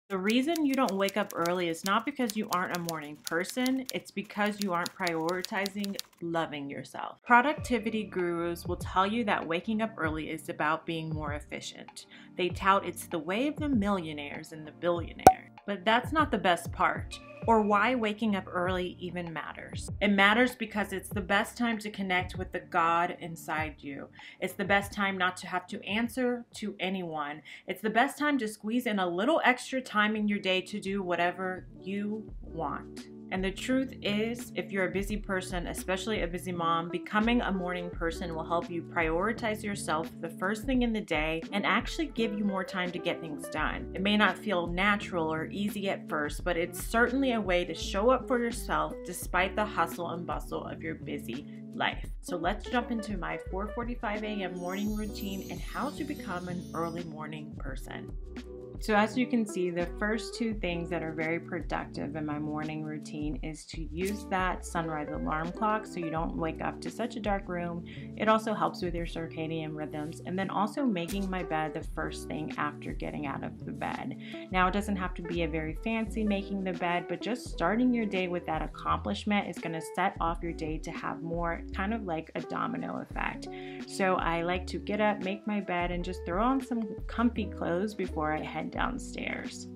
The reason you don't wake up early is not because you aren't a morning person, it's because you aren't prioritizing loving yourself. Productivity gurus will tell you that waking up early is about being more efficient. They tout it's the way of the millionaires and the billionaires. But that's not the best part, or why waking up early even matters. It matters because it's the best time to connect with the God inside you. It's the best time not to have to answer to anyone. It's the best time to squeeze in a little extra time in your day to do whatever you want. And the truth is, if you're a busy person, especially a busy mom, becoming a morning person will help you prioritize yourself the first thing in the day and actually give you more time to get things done. It may not feel natural or easy at first, but it's certainly a way to show up for yourself despite the hustle and bustle of your busy life. So let's jump into my 4:45 a.m. morning routine and how to become an early morning person. So as you can see, the first two things that are very productive in my morning routine is to use that sunrise alarm clock so you don't wake up to such a dark room. It also helps with your circadian rhythms, and then also making my bed the first thing after getting out of the bed. Now, it doesn't have to be a very fancy making the bed, but just starting your day with that accomplishment is going to set off your day to have more kind of like a domino effect. So I like to get up, make my bed, and just throw on some comfy clothes before I head downstairs.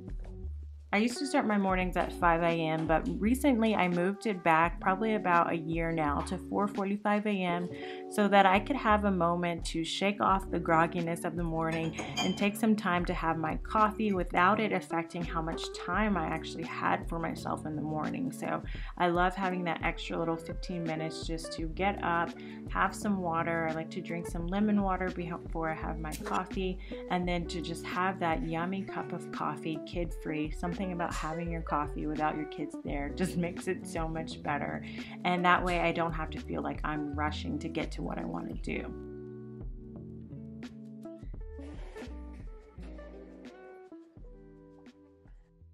I used to start my mornings at 5 a.m., but recently I moved it back probably about a year now to 4:45 a.m. so that I could have a moment to shake off the grogginess of the morning and take some time to have my coffee without it affecting how much time I actually had for myself in the morning. So I love having that extra little 15 minutes just to get up, have some water. I like to drink some lemon water before I have my coffee, and then to just have that yummy cup of coffee, kid-free. Something about having your coffee without your kids there just makes it so much better, and that way I don't have to feel like I'm rushing to get to what I want to do.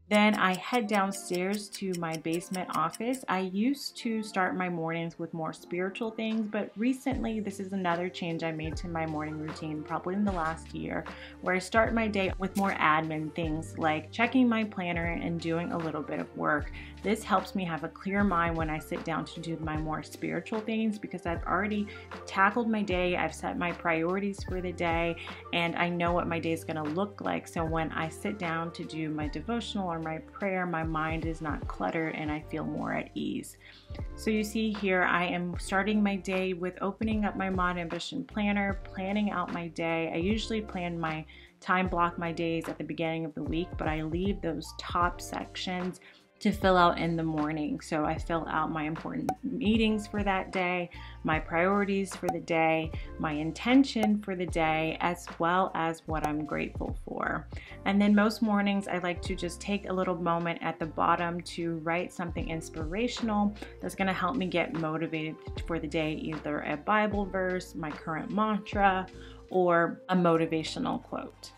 Then I head downstairs to my basement office. I used to start my mornings with more spiritual things, but recently this is another change I made to my morning routine, probably in the last year, where I start my day with more admin things like checking my planner and doing a little bit of work. This helps me have a clear mind when I sit down to do my more spiritual things because I've already tackled my day, I've set my priorities for the day, and I know what my day is going to look like. So when I sit down to do my devotional or my prayer, my mind is not cluttered and I feel more at ease. So you see here, I am starting my day with opening up my Mod Ambition planner, planning out my day. I usually plan my time block my days at the beginning of the week, but I leave those top sections to fill out in the morning. So I fill out my important meetings for that day, my priorities for the day, my intention for the day, as well as what I'm grateful for. And then most mornings I like to just take a little moment at the bottom to write something inspirational that's going to help me get motivated for the day, either a Bible verse, my current mantra, or a motivational quote.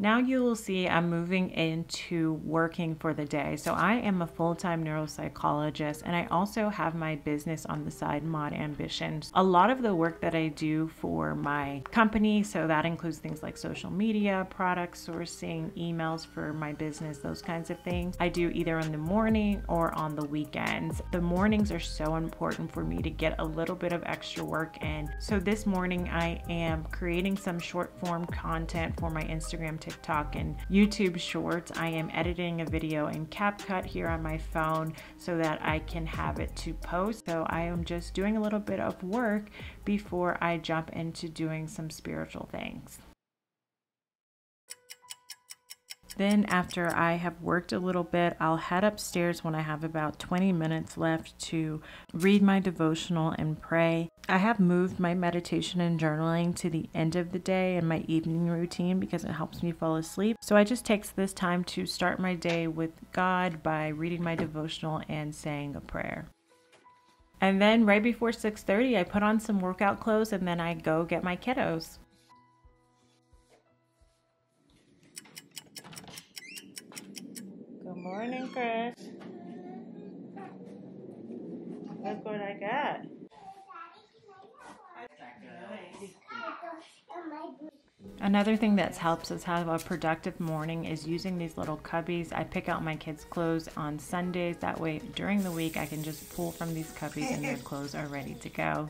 Now you will see I'm moving into working for the day. So I am a full-time neuropsychologist, and I also have my business on the side, Mod Ambitions. A lot of the work that I do for my company, so that includes things like social media, product sourcing, emails for my business, those kinds of things, I do either in the morning or on the weekends. The mornings are so important for me to get a little bit of extra work in. So this morning I am creating some short form content for my Instagram, TikTok, and YouTube shorts. I am editing a video in CapCut here on my phone so that I can have it to post. So I am just doing a little bit of work before I jump into doing some spiritual things. Then after I have worked a little bit, I'll head upstairs when I have about 20 minutes left to read my devotional and pray. I have moved my meditation and journaling to the end of the day in my evening routine because it helps me fall asleep. So I just take this time to start my day with God by reading my devotional and saying a prayer. And then right before 6:30, I put on some workout clothes and then I go get my kiddos. Morning, Chris. Look what I got. Another thing that helps us have a productive morning is using these little cubbies. I pick out my kids' clothes on Sundays. That way, during the week, I can just pull from these cubbies and their clothes are ready to go.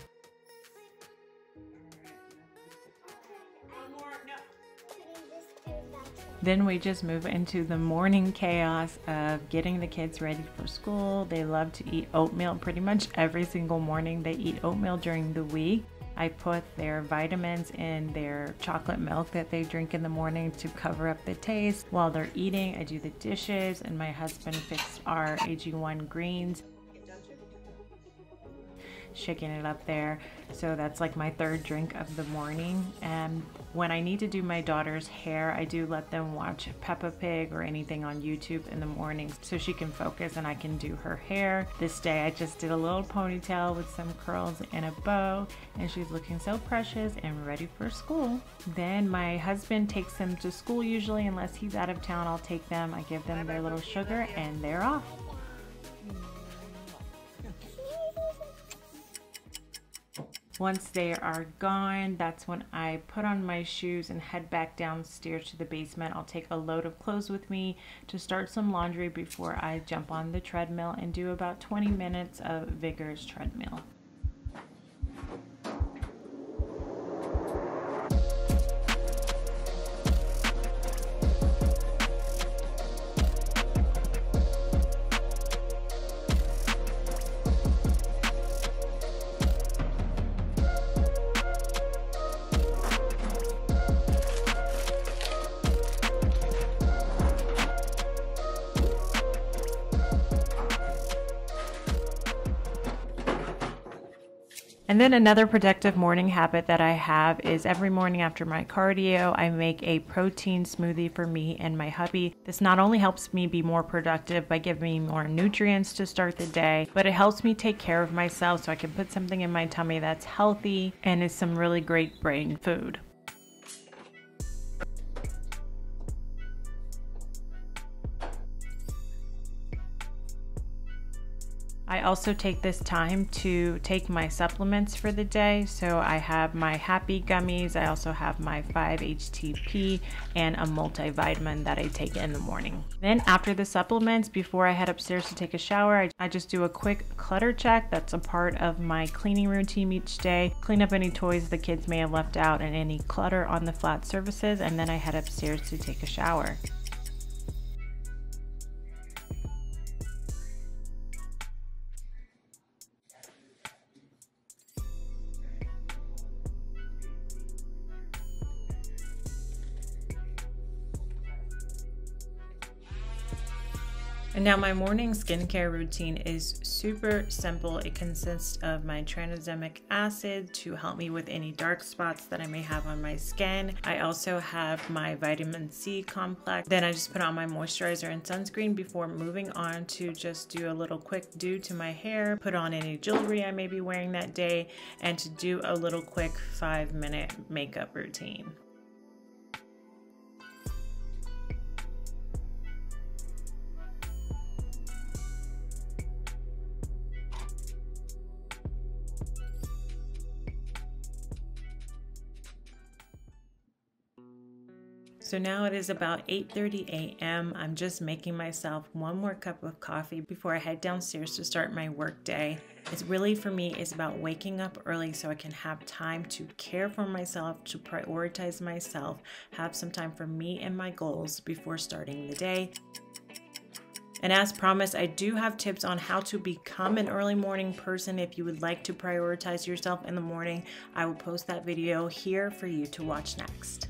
Then we just move into the morning chaos of getting the kids ready for school. They love to eat oatmeal pretty much every single morning. They eat oatmeal during the week. I put their vitamins in their chocolate milk that they drink in the morning to cover up the taste. While they're eating, I do the dishes, and my husband fixed our AG1 greens, shaking it up there. So that's like my third drink of the morning. And when I need to do my daughter's hair, I do let them watch Peppa Pig or anything on YouTube in the mornings so she can focus and I can do her hair. This day I just did a little ponytail with some curls and a bow, and she's looking so precious and ready for school. Then my husband takes them to school usually. Unless he's out of town, I'll take them. I give them their little sugar and they're off. Once they are gone, that's when I put on my shoes and head back downstairs to the basement. I'll take a load of clothes with me to start some laundry before I jump on the treadmill and do about 20 minutes of vigorous treadmill. And then another productive morning habit that I have is every morning after my cardio, I make a protein smoothie for me and my hubby. This not only helps me be more productive by giving me more nutrients to start the day, but it helps me take care of myself so I can put something in my tummy that's healthy and is some really great brain food. I also take this time to take my supplements for the day. So I have my Happy Gummies, I also have my 5-HTP and a multivitamin that I take in the morning. Then after the supplements, before I head upstairs to take a shower, I just do a quick clutter check. That's a part of my cleaning routine each day. Clean up any toys the kids may have left out and any clutter on the flat surfaces, and then I head upstairs to take a shower. And now my morning skincare routine is super simple. It consists of my tranexamic acid to help me with any dark spots that I may have on my skin. I also have my vitamin C complex. Then I just put on my moisturizer and sunscreen before moving on to just do a little quick do to my hair, put on any jewelry I may be wearing that day, and to do a little quick 5-minute makeup routine. So now it is about 8:30 a.m. I'm just making myself one more cup of coffee before I head downstairs to start my work day. It's really, for me, is about waking up early so I can have time to care for myself, to prioritize myself, have some time for me and my goals before starting the day. And as promised, I do have tips on how to become an early morning person. If you would like to prioritize yourself in the morning, I will post that video here for you to watch next.